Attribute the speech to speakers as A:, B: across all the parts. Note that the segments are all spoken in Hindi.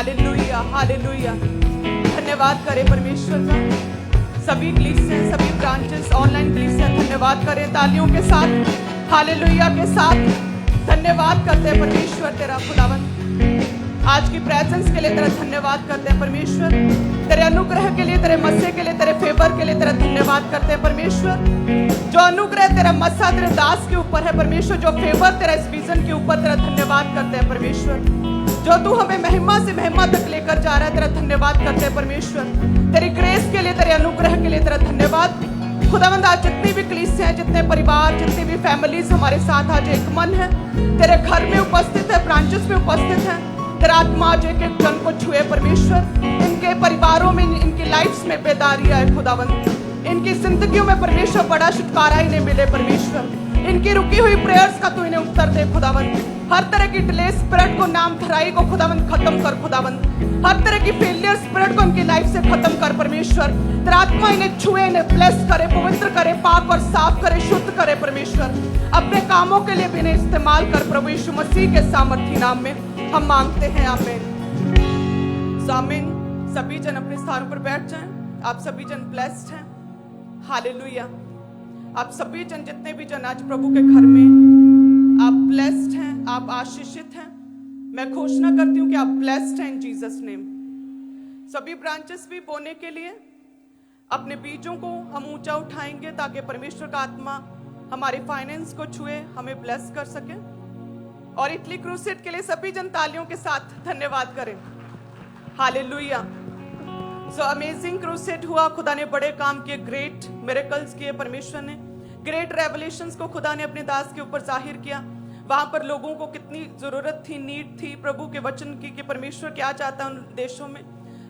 A: Hallelujah hallelujah. धन्यवाद करें परमेश्वर का। सभी कलीसियां, सभी ब्रांचेस, ऑनलाइन कलीसियां धन्यवाद करें तालियों के साथ, हालेलुया के साथ धन्यवाद करते हैं परमेश्वर तेरा खुदावन। आज की प्रेजेंस के लिए तेरा धन्यवाद करते हैं परमेश्वर। तेरे अनुग्रह के लिए, तेरे मस्से के लिए, तेरे फेवर के लिए तेरा धन्यवाद करते हैं परमेश्वर। जो अनुग्रह तेरा मस्सा तेरे दास के ऊपर है परमेश्वर, जो फेवर तेरा इस विजन के ऊपर, तेरा धन्यवाद करते हैं परमेश्वर। जो तू हमें महिमा से महिमा तक लेकर जा रहा है, तेरा धन्यवाद करते हैं परमेश्वर। तेरी ग्रेस के लिए, तेरे अनुग्रह के लिए तेरा धन्यवाद खुदावंद। आज जितनी भी कलीसियां, जितने परिवार, जितनी भी फैमिलीज हमारे साथ आज एक मन है, तेरे घर में उपस्थित है, ब्रांचेस में उपस्थित है। तेरा आत्मा आज एक एक जन को छुए परमेश्वर। इनके परिवारों में, इनकी लाइफ्स में बेदारी आए खुदावंद। इनकी जिंदगियों में परमेश्वर बड़ा छुटकारा इन्हें मिले परमेश्वर। इनकी रुकी हुई प्रेयर्स का तू इन्हें उत्तर दे खुदावंद। हर तरह की डिले स्पिरिट को, नाम धराई को खुदावंद खत्म कर खुदावंद। हर तरह की फेलियर स्पिरिट को इनकी लाइफ से खत्म कर परमेश्वर। तेरा आत्मा इन्हें छुए, इन्हें ब्लेस करे, पवित्र करे, पाक और साफ करे, शुद्ध करे परमेश्वर। अपने कामों के लिए भी इन्हें इस्तेमाल कर प्रभु यीशु मसीह के सामर्थी नाम में हम मांगते हैं, आमीन। आमीन। सभी जन अपने स्थानों पर बैठ जाएं। आप सभी जन ब्लेस्ड हैं, हालेलुया। आप सभी जन, जितने भी जन आज प्रभु के घर में, आप ब्लेस्ड हैं, आप आशीषित हैं। मैं घोषणा करती हूँ कि आप ब्लेस्ड हैं इन जीसस नेम। सभी ब्रांचेस भी बोने के लिए अपने बीजों को हम ऊंचा उठाएंगे ताकि परमेश्वर का आत्मा हमारे फाइनेंस को छुए, हमें ब्लेस कर सके। और इटली क्रूसेड के लिए सभी जन तालियों के साथ धन्यवाद करें, हालेलुया। सो अमेजिंग क्रूसेड हुआ, खुदा ने बड़े काम किए, ग्रेट मिरेकल्स किए परमेश्वर ने। ग्रेट रेवलेशंस को खुदा ने अपने दास के ऊपर जाहिर किया। वहां पर लोगों को कितनी जरूरत थी, नीड थी प्रभु के वचन की कि परमेश्वर क्या चाहता है उन देशों में।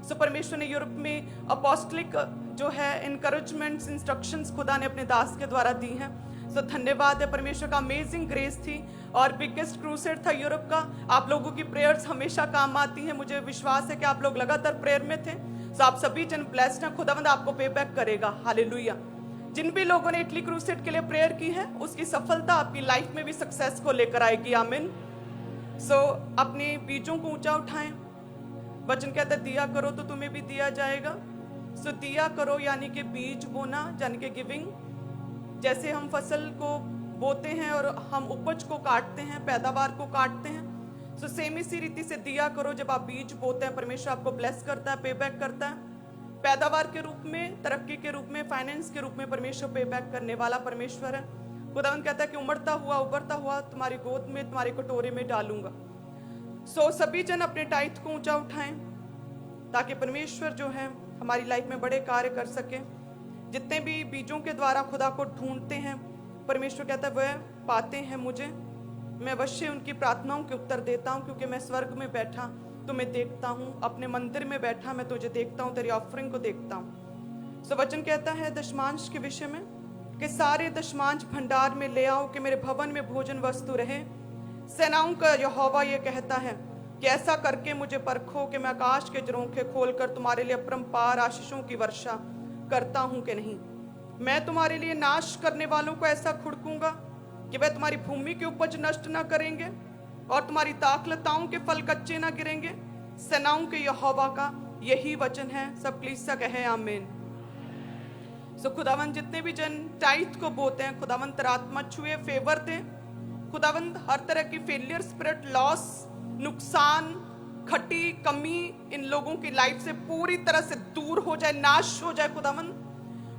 A: सो परमेश्वर ने यूरोप में अपोस्टलिक जो है इनकरेजमेंट्स, इंस्ट्रक्शंस खुदा ने अपने दास के द्वारा दी हैं। सो धन्यवाद है परमेश्वर का। अमेजिंग ग्रेस थी और बिगेस्ट क्रूसेड था यूरोप का। आप लोगों की प्रेयर्स हमेशा काम आती हैं, मुझे विश्वास है कि आप लोग लगातार प्रेयर में थे। सो आप सभी जन ब्लेस्ड हैं, खुदावंद आपको पे बैक करेगा, हालेलुया। जिन भी लोगों ने इटली क्रूसेड के लिए प्रेयर की है, उसकी सफलता आपकी लाइफ में भी सक्सेस को लेकर आएगी, आमीन। सो अपने बीजों को ऊंचा उठाएं। वचन कहता है दिया करो तो तुम्हें भी दिया जाएगा। सो दिया करो यानी कि बीज बोना, यानी कि गिविंग। जैसे हम फसल को बोते हैं और हम उपज को काटते हैं, पैदावार को काटते हैं, सो सेम इसी रीति से दिया करो। जब आप बीज बोते हैं, परमेश्वर आपको ब्लेस करता है, पे बैक करता है। पैदावार के रूप में, तरक्की के रूप में, फाइनेंस के रूप में परमेश्वर पे बैक करने वाला परमेश्वर है। खुदावंद कहता है कि उमड़ता हुआ, उभरता हुआ तुम्हारी गोद में, तुम्हारे कटोरे में डालूंगा। सो सभी जन अपने टाइट को ऊंचा उठाएं ताकि परमेश्वर जो है हमारी लाइफ में बड़े कार्य कर सके। जितने भी बीजों के द्वारा खुदा को ढूंढते हैं, परमेश्वर कहता है वह पाते हैं मुझे। मैं अवश्य उनकी प्रार्थनाओं के उत्तर देता हूँ, क्योंकि मैं स्वर्ग में बैठा तुम्हें देखता हूँ, अपने मंदिर में बैठा मैं तुझे देखता हूँ, तेरी ऑफरिंग को देखता हूँ। सो वचन कहता है दशमांश के विषय में कि सारे दशमांश भंडार में ले आओ कि मेरे भवन में भोजन वस्तु रहे। सेनाओं का यहोवा ये कहता है कि ऐसा करके मुझे परखो कि मैं आकाश के झरोखे खोलकर तुम्हारे लिए अपरंपार आशीषों की वर्षा करता हूं कि नहीं। मैं तुम्हारे लिए नाश करने वालों को ऐसा खुड़कूंगा कि वह तुम्हारी भूमि की उपज नष्ट ना करेंगे और तुम्हारी दाखलताओं के फल कच्चे ना गिरेंगे। सेनाओं के यहोवा का यही वचन है। सब कलीसिया कहे आमीन। सो खुदावंद जितने भी जन टाइट को बोते हैं, खुदावंद तेरा आत्मा छुए, फेवर दे खुदावंद। हर तरह की फेलियर स्पिरिट, लॉस, नुकसान, खटी, कमी इन लोगों की लाइफ से पूरी तरह से दूर हो जाए, नाश हो जाए खुदावंद।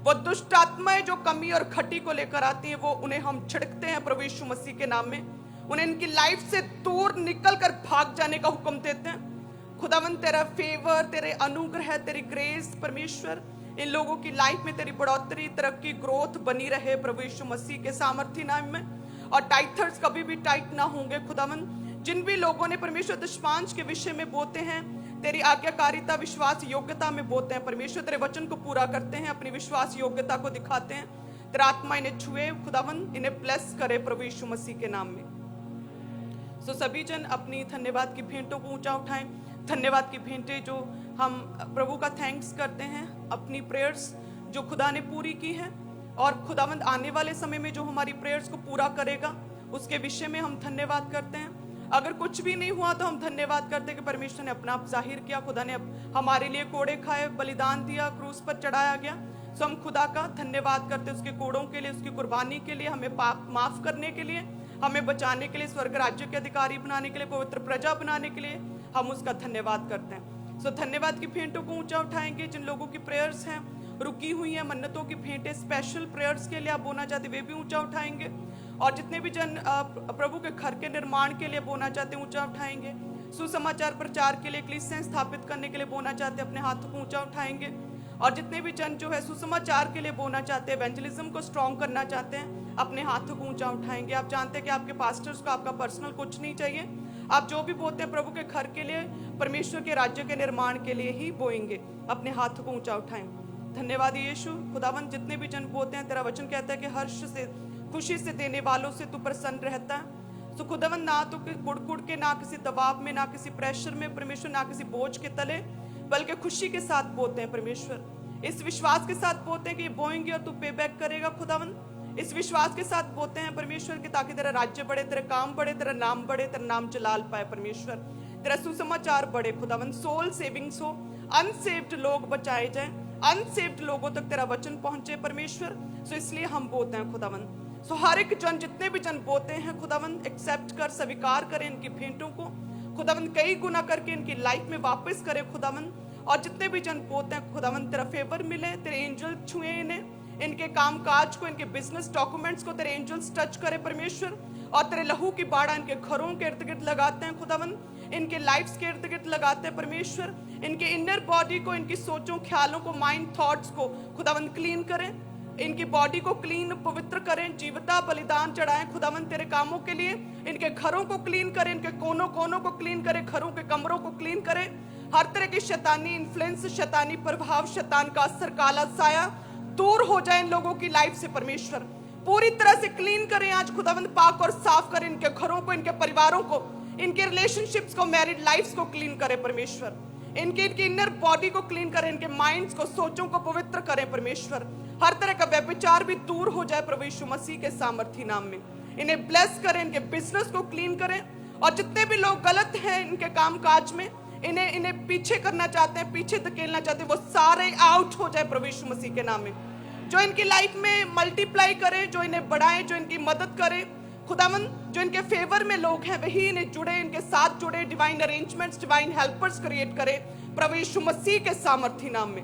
A: वो दुष्ट आत्माएं जो कमी और खटी को लेकर आती हैं, वो उन्हें हम छिड़कते हैं प्रभु यीशु मसीह के नाम में। उन्हें इनकी लाइफ से दूर निकल कर भाग जाने का हुक्म देते हैं। खुदावंद तेरा फेवर, तेरे अनुग्रह, तेरी ग्रेस परमेश्वर इन लोगों की लाइफ में तेरी बढ़ोतरी, तरक्की, ग्रोथ बनी रहे प्रभु यीशु मसीह के सामर्थी नाम में। और टाइथर्स कभी भी टाइट ना होंगे खुदावंद। जिन भी लोगों ने परमेश्वर दशमांश के विषय में बोते हैं, तेरी आज्ञाकारिता, विश्वास योग्यता में बोते हैं परमेश्वर, तेरे वचन को पूरा करते हैं, अपनी विश्वास योग्यता को दिखाते हैं। तेरा आत्मा इन्हें छुए खुदावंद, इन्हें ब्लेस करे प्रभु यीशु मसीह के नाम में। सो सभी जन अपनी धन्यवाद की भेंटों को ऊंचा उठाएं। धन्यवाद की भेंटें जो हम प्रभु का थैंक्स करते हैं, अपनी प्रेयर्स जो खुदा ने पूरी की है और खुदावंद आने वाले समय में जो हमारी प्रेयर्स को पूरा करेगा उसके विषय में हम धन्यवाद करते हैं। अगर कुछ भी नहीं हुआ तो हम धन्यवाद करते कि परमेश्वर ने अपना आप जाहिर किया, खुदा ने हमारे लिए कोड़े खाए, बलिदान दिया, क्रूस पर चढ़ाया गया। सो हम खुदा का धन्यवाद करते उसके कोड़ों के लिए, उसकी कुर्बानी के लिए, हमें पाप माफ करने के लिए, हमें बचाने के लिए, स्वर्ग राज्य के अधिकारी बनाने के लिए, पवित्र प्रजा बनाने के लिए हम उसका धन्यवाद करते हैं। सो धन्यवाद की भेंटों को ऊंचा उठाएंगे। जिन लोगों की प्रेयर्स हैं रुकी हुई हैं, मन्नतों की भेंटें स्पेशल प्रेयर्स के लिए आप बोना चाहते वे भी ऊंचा उठाएंगे। और जितने भी जन प्रभु के घर के निर्माण के लिए बोना चाहते ऊंचा उठाएंगे। सुसमाचार प्रचार के लिए, कलीसियां स्थापित करने के लिए बोना चाहते अपने हाथों को ऊंचा उठाएंगे। और जितने भी जन जो है सुसमाचार के लिए बोना चाहते हैं, एवेंजलिज्म को स्ट्रॉन्ग करना चाहते हैं, अपने हाथों को ऊंचा उठाएंगे। आप जानते हैं कि आपके पास्टर्स को आपका पर्सनल कुछ नहीं चाहिए, आप जो भी बोते हैं प्रभु के घर के लिए, परमेश्वर के राज्य के निर्माण के लिए ही बोएंगे। अपने हाथों को ऊंचा उठाएं। धन्यवाद यीशु। खुदावन जितने भी जन बोते हैं, तेरा वचन कहता है कि हर्ष से, खुशी से देने वालों से तू प्रसन्न रहता है। तो खुदावन ना तो कुड़ के, ना किसी दबाव में, ना किसी प्रेशर में परमेश्वर, ना किसी बोझ के तले, बल्कि खुशी के साथ बोते हैं परमेश्वर। इस विश्वास के साथ बोते हैं कि ये बोएंगे और तू पे बैक करेगा खुदावन। इस विश्वास के साथ बोते हैं परमेश्वर कि ताकि तेरा राज्य बढ़े, तेरे काम बढ़े, तेरा नाम बढ़े, तेरा नाम जलाल पाए परमेश्वर, तेरा सुसमाचार बढ़े खुदावन। सोल सेविंग्स हो, अनसेव्ड लोग बचाए जाएं, अनसेव्ड लोगों तक तेरा वचन पहुंचे परमेश्वर। सो इसलिए हम बोते हैं खुदावन। सो हर एक जन, जितने भी जन बोते हैं खुदावन, एक्सेप्ट कर, स्वीकार करें इनकी भेंटों को खुदावन, कई गुना करके इनकी लाइफ में वापस करे खुदावन। और जितने भी जन बोते हैं खुदावन, तेरा फेवर मिले, तेरे एंजल छुए इन्हें, इनके कामकाज को, इनके बिजनेस डॉक्यूमेंट्स को तेरे एंजल्स टच करे परमेश्वर। और तेरे लहू की बाड़ा इनके घरों के इर्द गिर्द लगाते हैं खुदावन, इनके लाइफ्स के इर्द गिर्द लगाते हैं परमेश्वर। इनके इनर बॉडी को, इनकी सोचों, ख्यालों को, माइंड थॉट्स को खुदावन क्लीन करें, इनकी बॉडी को क्लीन, पवित्र करें, जीवता बलिदान चढ़ाएं खुदावन तेरे कामों के लिए। इनके घरों को क्लीन करें, इनके कोनों कोनों को क्लीन करें, घरों के कमरों को क्लीन करें। हर तरह की शैतानी इन्फ्लुएंस, शैतानी प्रभाव, शैतान का असर, काला साया दूर हो जाए इन लोगों की लाइफ से परमेश्वर। पूरी तरह से क्लीन करें आज खुदावंद, पाक और साफ करें इनके घरों को, इनके परिवारों को, इनके रिलेशनशिप्स को, मैरिड लाइफ्स को क्लीन करें परमेश्वर। इनकी इनर बॉडी को क्लीन करें, इनके माइंड्स को, सोचों को पवित्र करें परमेश्वर। हर तरह का व्यभिचार भी दूर हो जाए प्रभु यीशु मसीह के सामर्थी नाम में। इन्हें ब्लेस करें, इनके बिजनेस को क्लीन करें। और जितने भी लोग गलत हैं इनके कामकाज में, इन्हें पीछे करना चाहते हैं, पीछे धकेलना चाहते हैं, वो सारे आउट हो जाए प्रभु यीशु मसीह के नाम में। जो इनकी लाइफ में मल्टीप्लाई करे, जो इन्हें बढ़ाए, जो इनकी मदद करे खुदावन, जो इनके फेवर में लोग हैं वही इन्हें जुड़े, इनके साथ जुड़े, divine arrangements, divine helpers create करे प्रभु यीशु मसीह के सामर्थी नाम में,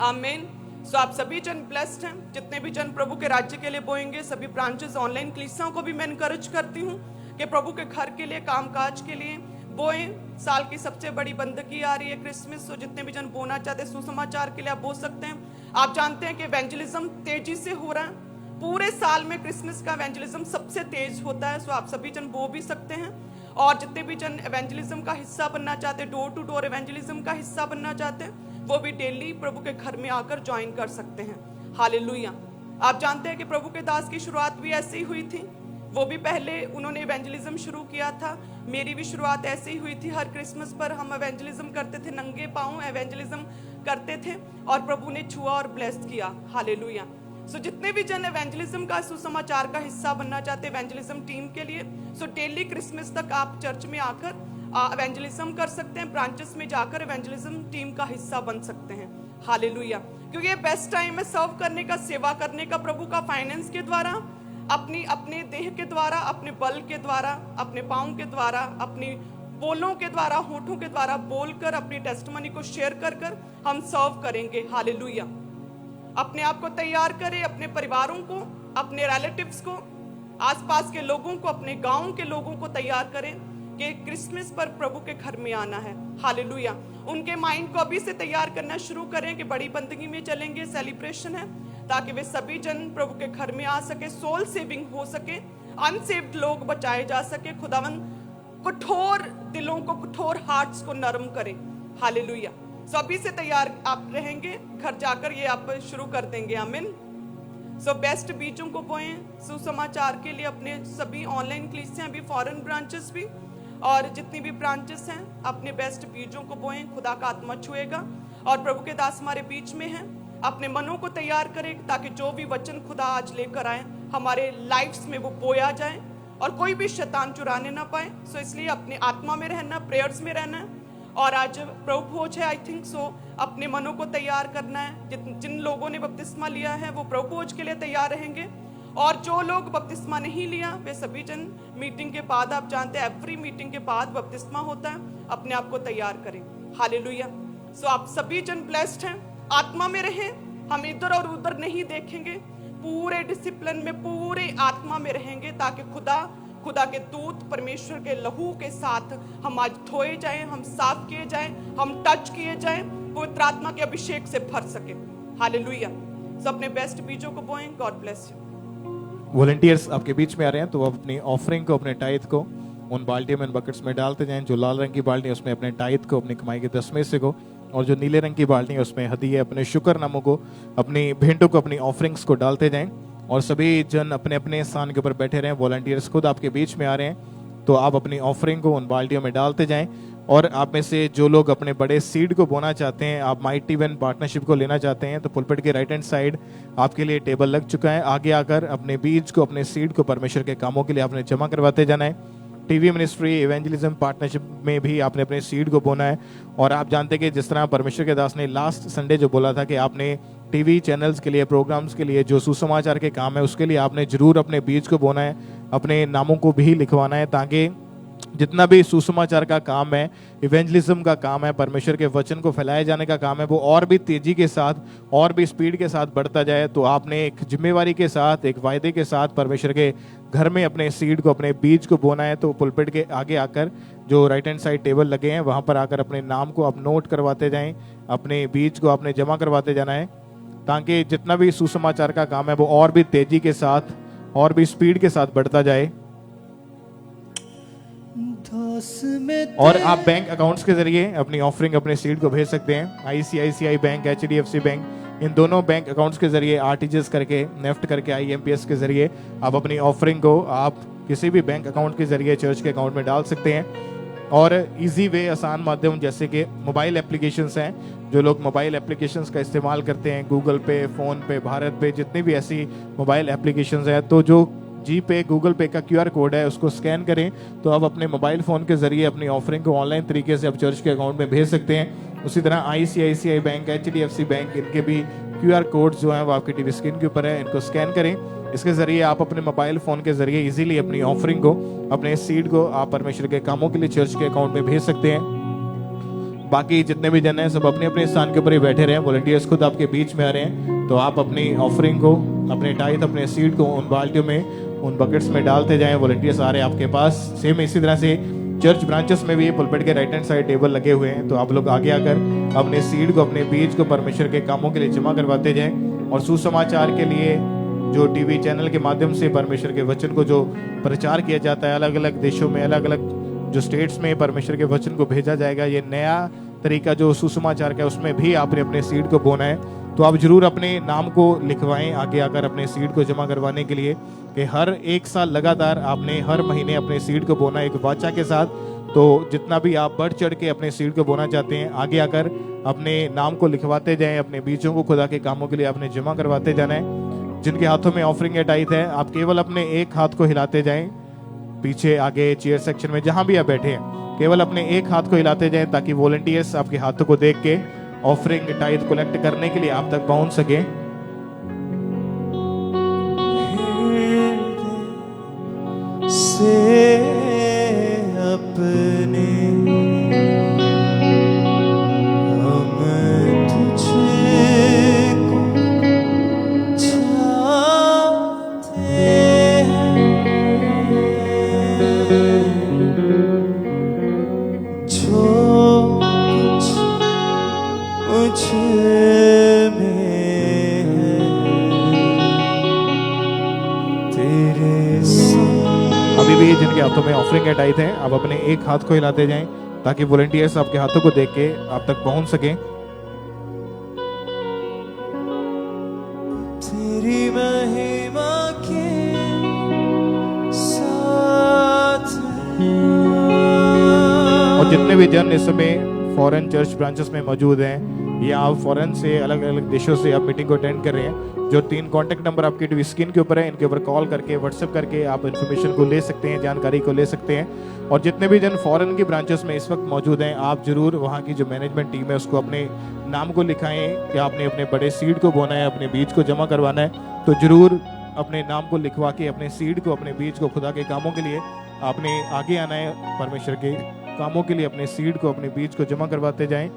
A: आमीन। सो आप सभी जन ब्लेस्ड हैं। जितने भी जन प्रभु के राज्य के लिए बोएंगे, सभी ब्रांचेस ऑनलाइन कलीसियाओं को भी मैं इनकरेज करती हूँ कि प्रभु के घर के लिए, कामकाज के लिए बोएं। साल की सबसे बड़ी बंदगी आ रही है क्रिसमस। सो जितने भी जन बोना चाहते हैं सुसमाचार के लिए आप बो सकते हैं। आप जानते हैं कि एवेंजलिज्म तेजी से हो रहा है, पूरे साल में क्रिसमस का एवेंजलिज्म सबसे तेज होता है। सो आप सभी जन बो भी सकते हैं। और जितने भी जन एवेंजलिज्म का हिस्सा बनना चाहते हैं, डोर टू डोर एवेंजलिज्म का हिस्सा बनना चाहते हैं, वो भी डेली प्रभु के घर में आकर ज्वाइन कर सकते हैं। हालेलुया। आप जानते हैं कि प्रभु के दास की शुरुआत भी ऐसे ही हुई थी। वो भी पहले उन्होंने एवेंजलिज्म शुरू किया था, मेरी भी शुरुआत ऐसे ही हुई थी। हर क्रिसमस पर हम एवेंजलिज्म करते थे, नंगे पांव एवेंजलिज्म करते थे और प्रभु ने छुआ और ब्लेस्ड किया। हालेलुया। सो जितने भी जन एवेंजलिज्म का, सुसमाचार का हिस्सा बनना चाहते हैं एवेंजलिज्म टीम के लिए, सो डेली क्रिसमस तक आप चर्च में आकर एवेंजलिज्म कर सकते हैं, ब्रांचेस में जाकर एवेंजलिज्म टीम का हिस्सा बन सकते हैं। हालेलुया। क्योंकि ये बेस्ट टाइम है सर्व करने का, सेवा करने का, प्रभु का फाइनेंस के द्वारा, अपने देह के द्वारा, अपने बल के द्वारा, अपने पाँव के द्वारा, अपनी बोलों के द्वारा, होठों के द्वारा बोलकर अपनी टेस्टिमनी को शेयर कर हम सर्व करेंगे। हालेलुया। अपने आप को तैयार करें, अपने परिवारों को, अपने रिलेटिव्स को, आसपास के लोगों को, अपने गांव के लोगों को तैयार करें कि क्रिसमस पर प्रभु के घर में आना है। हालेलुया। उनके माइंड को अभी से तैयार करना शुरू करें कि बड़ी बंदगी में चलेंगे, सेलिब्रेशन है, ताकि वे सभी जन प्रभु के घर में आ सके, सोल सेविंग हो सके, अनसेव्ड लोग बचाए जा सके। खुदावन कठोर दिलों को, कठोर हार्ट्स को नरम करें। हालेलुया। सभी से तैयार आप रहेंगे, घर जाकर ये आप शुरू कर देंगे। आमीन। सो बेस्ट बीजों को बोएं सुसमाचार के लिए। अपने सभी ऑनलाइन कलीसियां भी, फॉरेन ब्रांचेस भी, और जितनी भी ब्रांचेस हैं, अपने बेस्ट बीजों को बोएं। खुदा का आत्मा छुएगा और प्रभु के दास हमारे बीच में हैं। अपने मनों को तैयार करें ताकि जो भी वचन खुदा आज लेकर आए हमारे लाइफ्स में वो बोया जाए, और कोई भी शैतान चुराने ना पाए। सो इसलिए अपने आत्मा में रहना, प्रेयर्स में रहना है। और आज प्रभु भोज है, आई थिंक सो अपने मनों को तैयार करना है। जिन लोगों ने बपतिस्मा लिया है वो प्रभु भोज के लिए तैयार रहेंगे, और जो लोग बपतिस्मा नहीं लिया वे सभी जन मीटिंग के बाद, आप जानते हैं एवरी मीटिंग के बाद बपतिस्मा होता है, अपने आप को तैयार करें। हालेलुया। सो आप सभी जन ब्लेस्ड हैं, आत्मा में रहें, हम इधर और उधर नहीं देखेंगे, पूरे डिसिप्लिन में, पूरे आत्मा में रहेंगे, ताकि खुदा के दूत परमेश्वर के लहू के साथ हम आज धोए जाएं, हम साफ किए जाएं, हम टच किए जाएं, पवित्र आत्मा के अभिषेक से भर सके। हालेलुया। सो अपने बेस्ट बीजों को बोएं। God bless you.
B: वॉलंटियर्स आपके बीच में आ रहे हैं, तो अपनी ऑफरिंग को, अपने टाइथ को उन बाल्टियों में, बकेट्स में डालते जाएं। जो लाल रंग की बाल्टी है उसमें अपने टाइथ को, अपनी कमाई के 10 को, और जो नीले रंग की बाल्टी है उसमें हदीये, अपने शुक्रनामों को, अपनी भेंटों को, अपनी ऑफरिंग्स को डालते जाएं। और सभी जन अपने अपने स्थान के ऊपर बैठे रहें। वॉलंटियर्स खुद आपके बीच में आ रहे हैं, तो आप अपनी ऑफरिंग को उन बाल्टियों में डालते जाएं। और आप में से जो लोग अपने बड़े सीड को बोना चाहते हैं, आप माइटी वन पार्टनरशिप को लेना चाहते हैं, तो पुलपिट के राइट हैंड साइड आपके लिए टेबल लग चुका है। आगे आकर अपने बीज को, अपने सीड को परमेश्वर के कामों के लिए आपने जमा करवाते जाना है। टीवी मिनिस्ट्री, इवेंजलिज्म पार्टनरशिप में भी आपने अपने सीड को बोना है। और आप जानते हैं कि जिस तरह परमेश्वर के दास ने लास्ट संडे जो बोला था कि आपने टीवी चैनल्स के लिए, प्रोग्राम्स के लिए, जो सुसमाचार के काम है उसके लिए आपने जरूर अपने बीज को बोना है, अपने नामों को भी लिखवाना है, ताकि जितना भी सुसमाचार का काम है, इवेंजलिज्म का काम है, परमेश्वर के वचन को फैलाए जाने का काम है, वो और भी तेजी के साथ और भी स्पीड के साथ बढ़ता जाए। तो आपने एक जिम्मेवारी के साथ, एक वायदे के साथ परमेश्वर के घर में अपने सीड को, अपने बीज को बोना है। तो पुलपिट के आगे आकर जो राइट हैंड साइड टेबल लगे हैं वहाँ पर आकर अपने नाम को आप नोट करवाते जाएं, अपने बीज को आपने जमा करवाते जाना है, ताकि जितना भी सुसमाचार का काम है वो और भी तेजी के साथ और भी स्पीड के साथ बढ़ता जाए। और आप बैंक अकाउंट्स के जरिए अपनी ऑफरिंग, अपने सीड को भेज सकते हैं। आईसीआईसीआई बैंक, एचडीएफसी बैंक, इन दोनों बैंक अकाउंट्स के जरिए आरटीजीएस करके, नेफ्ट करके, आईएमपीएस के जरिए आप अपनी ऑफरिंग को आप किसी भी बैंक अकाउंट के जरिए चर्च के अकाउंट में डाल सकते हैं। और इजी वे, आसान माध्यम जैसे कि मोबाइल एप्लीकेशंस हैं, जो लोग मोबाइल एप्लीकेशंस का इस्तेमाल करते हैं, गूगल पे, फ़ोन पे, भारत पे, जितनी भी ऐसी मोबाइल एप्लीकेशंस हैं, तो जो जी पे, गूगल पे का QR कोड है उसको स्कैन करें, तो आप अपने मोबाइल फ़ोन के जरिए अपनी ऑफरिंग को ऑनलाइन तरीके से आप चर्च के अकाउंट में भेज सकते हैं। उसी तरह आईसीआईसीआई बैंक, एचडीएफसी बैंक, इनके भी QR कोड जो है वो आपकी टीवी स्क्रीन के ऊपर है, इनको स्कैन करें। इसके जरिए आप अपने मोबाइल फ़ोन के जरिए इजीली अपनी ऑफरिंग को, अपने सीड को आप परमेश्वर के कामों के लिए चर्च के अकाउंट में भेज सकते हैं। बाकी जितने भी जन हैं सब अपने अपने स्थान के ऊपर ही बैठे रहे हैं। वॉलंटियर्स खुद आपके बीच में आ रहे हैं, तो आप अपनी ऑफरिंग को, अपने टाइथ, अपने सीड को उन बाल्टियों में, उन बकेट्स में डालते जाएं। वॉलंटियर्स आ रहे हैं आपके पास। सेम इसी तरह से चर्च ब्रांचेस में भी पुलपिट के राइट हैंड साइड टेबल लगे हुए हैं, तो आप लोग आगे आकर अपने सीड को, अपने बीज को परमेश्वर के कामों के लिए जमा करवाते जाएं। और सुसमाचार के लिए जो टीवी चैनल के माध्यम से परमेश्वर के वचन को जो प्रचार किया जाता है, अलग अलग देशों में, अलग अलग जो स्टेट्स में परमेश्वर के वचन को भेजा जाएगा, ये नया तरीका जो सुसमाचार का है उसमें भी आपने अपने सीड को बोना है। तो आप जरूर अपने नाम को लिखवाएं आगे आकर अपने सीड को जमा करवाने के लिए, कि हर एक साल लगातार आपने हर महीने अपने सीड को बोना एक वाचा के साथ। तो जितना भी आप बढ़ चढ़ के अपने सीड को बोना चाहते हैं, आगे आकर अपने नाम को लिखवाते जाएं, अपने बीजों को खुदा के कामों के लिए आपने जमा करवाते जाना है। जिनके हाथों में ऑफरिंग या टाइथ है, आप केवल अपने एक हाथ को हिलाते जाएं, पीछे आगे चेयर सेक्शन में जहां भी आप बैठे हैं केवल अपने एक हाथ को हिलाते जाएं, ताकि वॉलंटियर्स आपके हाथों को देख के ऑफरिंग टाइथ कलेक्ट करने के लिए आप तक पहुंच सके।
C: से अपने हम तुझको चाहते हैं, जो कुछ मुझ में है तेरे
B: अभी भी जिनके हाथों में ऑफरिंग या टाइथ है, आप अपने एक हाथ को हिलाते जाएं, ताकि वॉलंटियर्स आपके हाथों को देख के आप तक पहुंच सकें।
C: तेरी महिमा के साथ
B: और जितने भी जन इस समय फॉरेन चर्च ब्रांचेस में मौजूद हैं, या आप फॉरेन से, अलग अलग देशों से आप मीटिंग को अटेंड कर रहे हैं, जो 3 कॉन्टैक्ट नंबर आपकी स्क्रीन के ऊपर है, इनके ऊपर कॉल करके व्हाट्सएप करके आप इन्फॉर्मेशन को ले सकते हैं, जानकारी को ले सकते हैं। और जितने भी जन फॉरेन की ब्रांचेस में इस वक्त मौजूद हैं, आप जरूर वहाँ की जो मैनेजमेंट टीम है उसको अपने नाम को लिखाएं कि आपने अपने बड़े सीड को बोना है, अपने बीज को जमा करवाना है, तो जरूर अपने नाम को लिखवा के अपने सीड को, अपने बीज को खुदा के कामों के लिए आपने आगे आना है। परमेश्वर के कामों के लिए अपने सीड को, अपने बीज को जमा करवाते जाएं।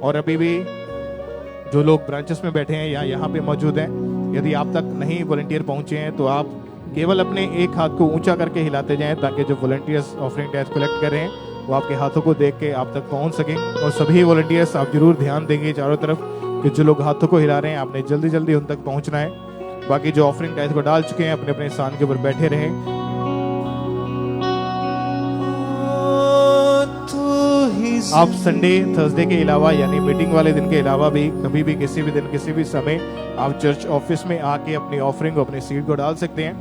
B: और अभी भी जो लोग ब्रांचेस में बैठे हैं या यहाँ पे मौजूद हैं, यदि आप तक नहीं वॉलंटियर पहुँचे हैं तो आप केवल अपने एक हाथ को ऊंचा करके हिलाते जाएं, ताकि जो वॉलंटियर्स ऑफरिंग टैक्स कलेक्ट कर रहे हैं वो आपके हाथों को देख के आप तक पहुंच सकें। और सभी वॉलंटियर्स आप जरूर ध्यान देंगे चारों तरफ कि जो लोग हाथों को हिला रहे हैं, आपने जल्दी जल्दी उन तक पहुंचना है। बाकी जो ऑफरिंग टैक्स को डाल चुके हैं अपने अपने स्थान के ऊपर बैठे रहें। आप संडे थर्सडे के अलावा यानी मीटिंग वाले दिन के अलावा भी कभी भी किसी भी दिन किसी भी समय आप चर्च ऑफिस में आके अपनी ऑफरिंग को, अपने सीड को डाल सकते हैं।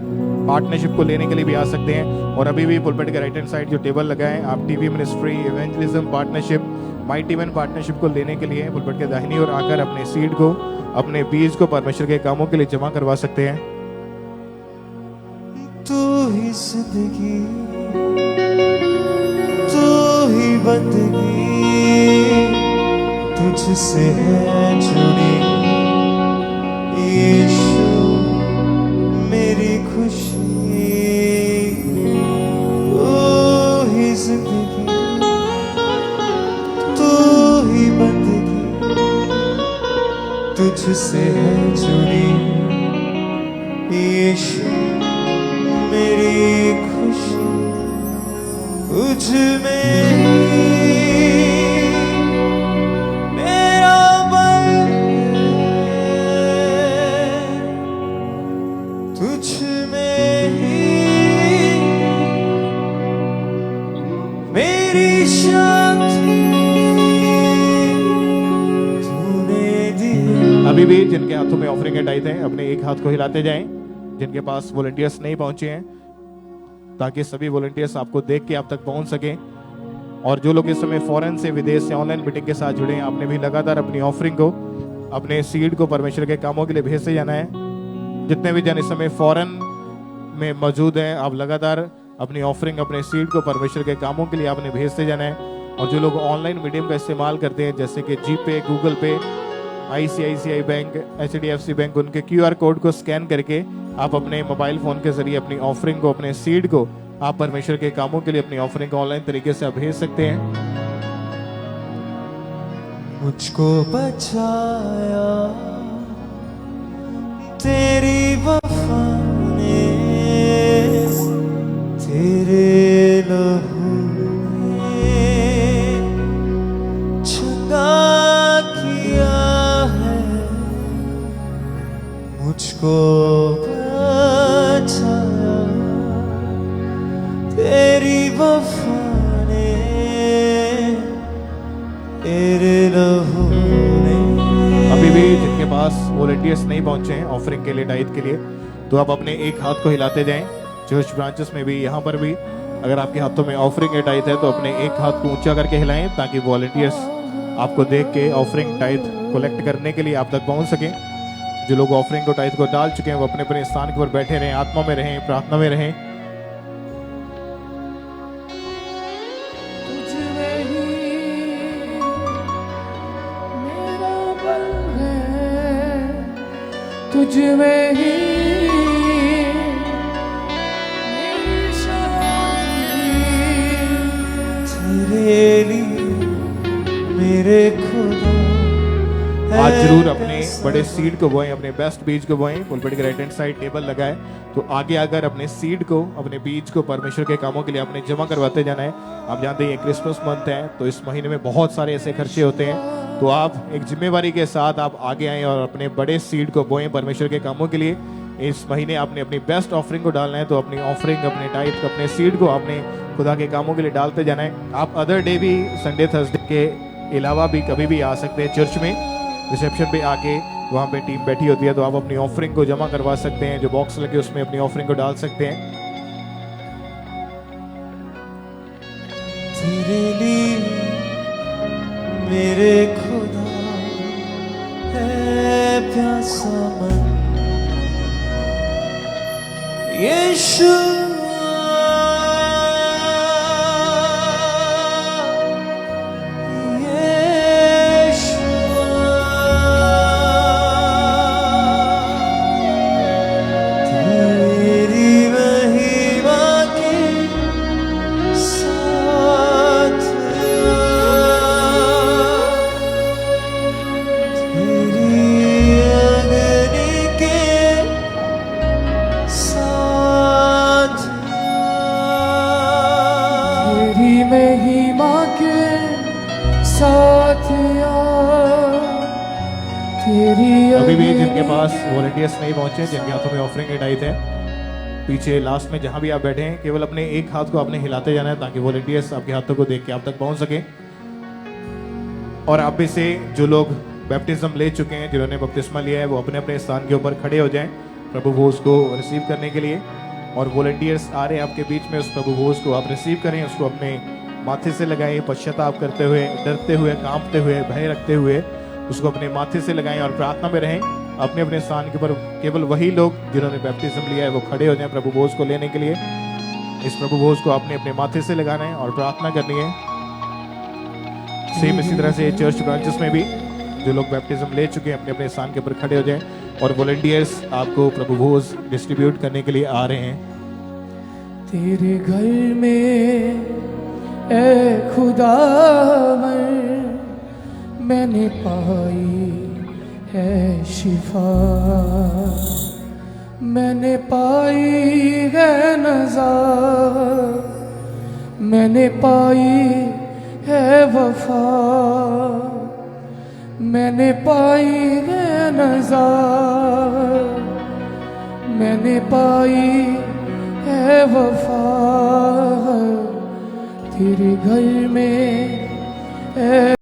B: पार्टनरशिप को लेने के लिए भी आ सकते हैं। और अभी भी पुलपिट के राइट हैंड साइड जो टेबल लगा है, आप TV ministry, evangelism partnership, mighty man partnership को लेने के लिए पुलपिट के दाहिनी ओर आकर अपने सीड को, अपने बीज को परमेश्वर के कामों के लिए जमा करवा सकते हैं।
C: तू ही जिंदगी, तू ही बंदगी, तुझसे है जुड़ी यीशु मेरी खुशी। तू ही जिंदगी, तू ही बंदगी, तुझसे है जुड़ी यीशु मेरी खुशी। तुझ में मेरा बल है, तुझ में ही मेरी शांति तूने दी।
B: अभी भी जिनके हाथों में ऑफरिंग एंड टाइथ है, अपने एक हाथ को हिलाते जाएं जिनके पास वॉलंटियर्स नहीं पहुंचे हैं, ताकि सभी वॉलंटियर्स आपको देख के आप तक पहुंच सकें। और जो लोग इस समय फॉरेन से, विदेश से ऑनलाइन मीटिंग के साथ जुड़े हैं, आपने भी लगातार अपनी ऑफरिंग को, अपने सीड को परमेश्वर के कामों के लिए भेजते जाना है। जितने भी जन इस समय फॉरेन में मौजूद हैं, आप लगातार अपनी ऑफरिंग, अपने सीड को परमेश्वर के कामों के लिए आपने भेजते जाना है। और जो लोग ऑनलाइन मीडियम का इस्तेमाल करते हैं, जैसे कि जीपे, गूगल पे, ICICI बैंक, HDFC बैंक, उनके QR कोड को स्कैन करके आप अपने मोबाइल फोन के जरिए अपनी ऑफरिंग को, अपने सीड को, आप परमेश्वर के कामों के लिए अपनी ऑफरिंग को ऑनलाइन तरीके से आप भेज सकते हैं।
C: मुझको बचाया तेरी वफा ने, तेरे लहू ने छुड़ा किया है। मुझको बचाया तेरी वफा ने, तेरे लहू ने।
B: अभी भी जिनके पास वॉलंटियर्स नहीं पहुंचे हैं ऑफरिंग के लिए, टाइथ के लिए, तो आप अपने एक हाथ को हिलाते जाएं। चर्च ब्रांचेस में भी, यहाँ पर भी अगर आपके हाथों में ऑफरिंग या टाइथ है तो अपने एक हाथ को ऊंचा करके हिलाएं, ताकि वॉलंटियर्स आपको देख के ऑफरिंग टाइथ कलेक्ट करने के लिए आप तक पहुंच सकें। जो लोग ऑफरिंग को, टाइथ को डाल चुके हैं, वो अपने अपने स्थान के ऊपर बैठे रहें, आत्मा में रहें, प्रार्थना में रहें।
A: तुझ में ही मेरा बल है, तुझ में ही मेरी शांति।
C: तेरे लिए मेरे खुदा
B: आज जरूर अपने बड़े सीड को बोएं, अपने बेस्ट बीज को बोएं। पुलपिट के राइट हैंड साइड टेबल लगा है, तो आगे आकर अपने सीड को, अपने बीज को परमेश्वर के कामों के लिए आपने जमा करवाते जाना है। आप जानते हैं ये क्रिसमस मंथ है, तो इस महीने में बहुत सारे ऐसे खर्चे होते हैं, तो आप एक जिम्मेवारी के साथ आप आगे आएं और अपने बड़े सीड को बोएं परमेश्वर के कामों के लिए। इस महीने आपने अपनी बेस्ट ऑफरिंग को डालना है, तो अपनी ऑफरिंग, अपने टाइप, अपने सीड को आपने खुदा के कामों के लिए डालते जाना है। आप अदर डे भी, संडे थर्सडे के अलावा भी कभी भी आ सकते हैं चर्च में, रिसेप्शन पे आके वहाँ पे टीम बैठी होती है, तो आप अपनी ऑफरिंग को जमा करवा सकते हैं। जो बॉक्स लगे उसमें अपनी ऑफरिंग को डाल सकते हैं।
C: तेरे लिए मेरे खुदा है प्यासा मन, यीशु
B: अभी भी जिनके पास वॉलंटियर्स नहीं पहुंचे, जिनके हाथों में ऑफरिंग किट आई थे, पीछे लास्ट में जहां भी आप बैठे हैं, केवल अपने एक हाथ को आपने हिलाते जाना है ताकि वॉलंटियर्स आपके हाथों को देख के आप तक पहुंच सके। और आप में से जो लोग बैप्टिज्म ले चुके हैं, जिन्होंने बपतिस्मा लिया है, वो अपने अपने स्थान के ऊपर खड़े हो जाएं प्रभु भोज को रिसीव करने के लिए। और वॉलंटियर्स आ रहे हैं आपके बीच में, उस प्रभु भोज को आप रिसीव करें, उसको अपने माथे से लगाएं, पश्चाताप करते हुए, डरते हुए, कांपते हुए, भय रखते हुए उसको अपने माथे से लगाएं और प्रार्थना में रहें। अपने अपने स्थान के ऊपर केवल वही लोग जिन्होंने बैप्टिज्म लिया है वो खड़े हो जाएं प्रभु भोज को लेने के लिए। इस प्रभु भोज को आपने अपने माथे से लगाना है और प्रार्थना करनी है। सेम इसी तरह से चर्च ब्रांचेस में भी जो लोग बैप्टिज्म ले चुके हैं अपने अपने स्थान के ऊपर खड़े हो जाएं और वॉलंटियर्स आपको प्रभु भोज डिस्ट्रीब्यूट करने के लिए आ रहे हैं।
D: तेरे घर में ए खुदावन मैंने पाई है शिफा, मैंने पाई है नज़ार, मैंने पाई है वफा, मैंने पाई है नज़ार, मैंने पाई है वफा। तेरे घर में